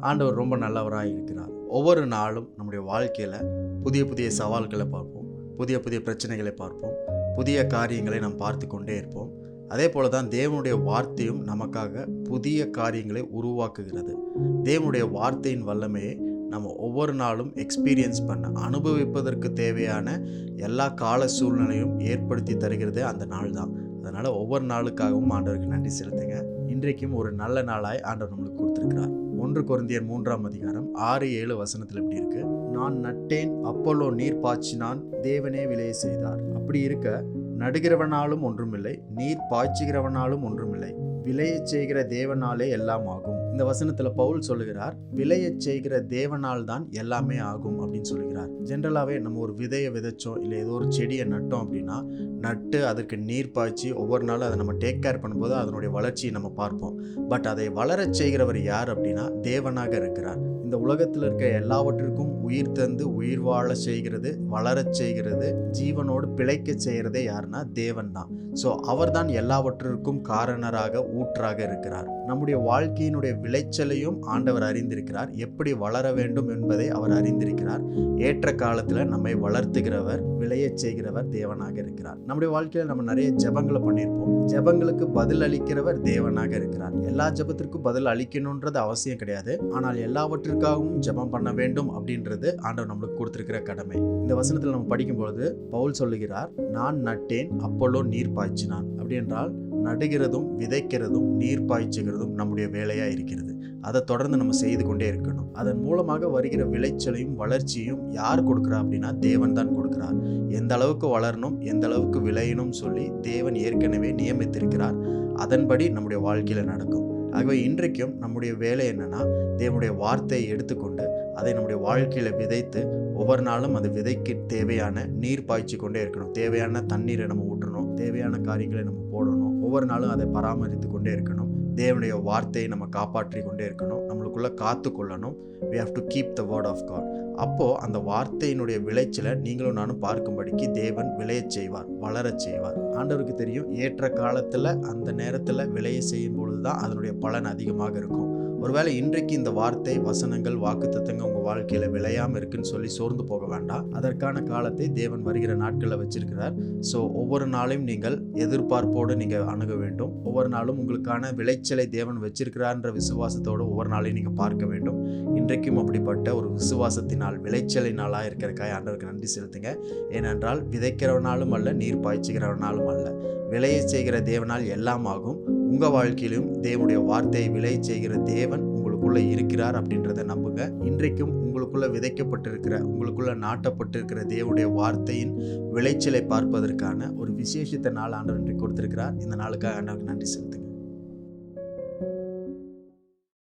ஆண்டவர் ரொம்ப நல்லவராக இருக்கிறார். ஒவ்வொரு நாளும் நம்முடைய வாழ்க்கையில் புதிய புதிய சவால்களை பார்ப்போம், புதிய புதிய பிரச்சனைகளை பார்ப்போம், புதிய காரியங்களை நாம் பார்த்து கொண்டே இருப்போம். அதே போல தான் தேவனுடைய வார்த்தையும் நமக்காக புதிய காரியங்களை உருவாக்குகிறது. தேவனுடைய வார்த்தையின் வல்லமையை நம்ம ஒவ்வொரு நாளும் எக்ஸ்பீரியன்ஸ் பண்ண அனுபவிப்பதற்கு தேவையான எல்லா கால சூழ்நிலையும் ஏற்படுத்தி தருகிறதே அந்த நாள் தான். அதனால் ஒவ்வொரு நாளுக்காகவும் ஆண்டவருக்கு நன்றி செலுத்துங்க. இன்றைக்கும் ஒரு நல்ல நாளாய் ஆண்டவர் நம்மளுக்கு கொடுத்துருக்கிறார். 1 கொரிந்தியர் 3 அதிகாரம் 6-7 வசனத்தில் எப்படி இருக்கு? நான் நட்டேன், அப்போலோ நீர் பாய்ச்சினான், தேவனே விளைய செய்தார். அப்படி இருக்க நடுகிறவனாலும் ஒன்றுமில்லை, நீர் பாய்ச்சுகிறவனாலும் ஒன்றுமில்லை, விளையச் செய்கிற தேவனாலே எல்லாம் ஆகும். இந்த வசனத்துல பவுல் சொல்லுகிறார், விளையச் செய்கிற தேவனால் தான் எல்லாமே ஆகும் அப்படின்னு சொல்லுகிறார். ஜென்ரலாகவே நம்ம ஒரு விதையை விதைச்சோம், இல்லை ஏதோ ஒரு செடியை நட்டோம் அப்படின்னா நட்டு அதற்கு நீர் பாய்ச்சி ஒவ்வொரு நாளும் அதை நம்ம டேக் கேர் பண்ணும்போது அதனுடைய வளர்ச்சியை நம்ம பார்ப்போம். பட் அதை வளரச் செய்கிறவர் யார் அப்படின்னா தேவனாக இருக்கிறார். இந்த உலகத்தில் இருக்க எல்லாவற்றிற்கும் உயிர் தந்து உயிர் வாழ செய்கிறது, வளரச் செய்கிறது, ஜீவனோடு பிழைக்க செய்கிறதே யாருன்னா தேவன் தான். ஸோ அவர் தான் எல்லாவற்றிற்கும் காரணராக ஊற்றாக இருக்கிறார். நம்முடைய வாழ்க்கையினுடைய விளைச்சலையும் ஆண்டவர் அறிந்திருக்கிறார். எப்படி வளர வேண்டும் என்பதை அவர் அறிந்திருக்கிறார். ஏற்ற காலத்தில் நம்மை வளர்த்துகிறவர், விளையச் செய்கிறவர் தேவனாக இருக்கிறார். நம்முடைய வாழ்க்கையில் நம்ம நிறைய ஜெபங்களை பண்ணியிருப்போம். ஜெபங்களுக்கு பதில் அளிக்கிறவர் தேவனாக இருக்கிறார். எல்லா ஜெபத்திற்கும் பதில் அளிக்கணுன்றது அவசியம் கிடையாது. ஆனால் எல்லாவற்றிற்காகவும் ஜெபம் பண்ண வேண்டும் அப்படின்றது ஆண்டவர் நம்மளுக்கு கொடுத்திருக்கிற கடமை. இந்த வசனத்தில் நம்ம படிக்கும்பொழுது பவுல் சொல்லுகிறார், நான் நட்டேன், அப்போலோ நீர் பாய்ச்சினான். அப்படி என்றால் நடுகிறதும் விதைக்கிறதும் நீர் பாய்ச்சுகிறதும் நம்முடைய வேலையா இருக்கிறது. அதை தொடர்ந்து நம்ம செய்து கொண்டே இருக்கணும். அதன் மூலமாக வருகிற விளைச்சலையும் வளர்ச்சியும் யார் கொடுக்குறா அப்படின்னா தேவன் தான் கொடுக்கிறார். எந்த அளவுக்கு வளரணும், எந்த அளவுக்கு விளையணும் சொல்லி தேவன் ஏற்கனவே நியமித்திருக்கிறார். அதன்படி நம்முடைய வாழ்க்கையில நடக்கும். ஆகவே இன்றைக்கும் நம்முடைய வேலை என்னன்னா, தேவனுடைய வார்த்தையை எடுத்துக்கொண்டு அதை நம்முடைய வாழ்க்கையில விதைத்து ஒவ்வொரு நாளும் அந்த விதைக்கு தேவையான நீர் பாய்ச்சி கொண்டே இருக்கணும். தேவையான தண்ணீரை நம்ம ஊற்றணும், தேவையான காரியங்களை நம்ம போடணும். ஒவ்வொரு நாளும் அதை பராமரித்து கொண்டே இருக்கணும். தேவனுடைய வார்த்தையை நம்ம காப்பாற்றி கொண்டே இருக்கணும். நம்மளுக்குள்ள காத்து கொள்ளணும். we have to keep the word of God. அப்போ அந்த வார்த்தையினுடைய விளைச்சலை நீங்களும் நானும் பார்க்கும்படிக்கு தேவன் விளையச் செய்வார், வளரச் செய்வார். ஆண்டவருக்கு தெரியும், ஏற்ற காலத்துல அந்த நேரத்துல விளைய செய்யும் பொழுதுதான் அதனுடைய பலன் அதிகமாக இருக்கும். ஒருவேளை இன்றைக்கு இந்த வார்த்தை, வசனங்கள், வாக்குத்தத்தங்கள் உங்க வாழ்க்கையில விளையாம இருக்குன்னு சொல்லி சோர்ந்து போக வேண்டாம். அதற்கான காலத்தை தேவன் வருகிற நாட்களில் வச்சிருக்கிறார். ஸோ ஒவ்வொரு நாளையும் நீங்கள் எதிர்பார்ப்போடு நீங்க அணுக வேண்டும். ஒவ்வொரு நாளும் உங்களுக்கான விளைச்சலை தேவன் வச்சிருக்கிறார்ன்ற விசுவாசத்தோடு ஒவ்வொரு நாளையும் நீங்க பார்க்க வேண்டும். இன்றைக்கும் அப்படிப்பட்ட ஒரு விசுவாசத்தினால், விளைச்சலினாலா இருக்கிறக்காய் ஆண்டவருக்கு நன்றி செலுத்துங்க. ஏனென்றால் விதைக்கிறவனாலும் அல்ல, நீர் பாய்ச்சுகிறவனாலும் அல்ல, விளைய செய்கிற தேவனால் எல்லாம் ஆகும். உங்க வாழ்க்கையிலும் தேவனுடைய வார்த்தையை விளைய செய்கிற தேவன் உங்களுக்குள்ள இருக்கிறார் அப்படின்றத நம்புங்க. இன்றைக்கும் உங்களுக்குள்ள விதைக்கப்பட்டிருக்கிற, உங்களுக்குள்ள நாட்டப்பட்டிருக்கிற தேவனுடைய வார்த்தையின் விளைச்சலை பார்ப்பதற்கான ஒரு விசேஷித்த நாள் ஆண்டவர் இன்றைக்கு கொடுத்திருக்கிறார். இந்த நாளுக்காக ஆண்டவருக்கு நன்றி செலுத்துங்க.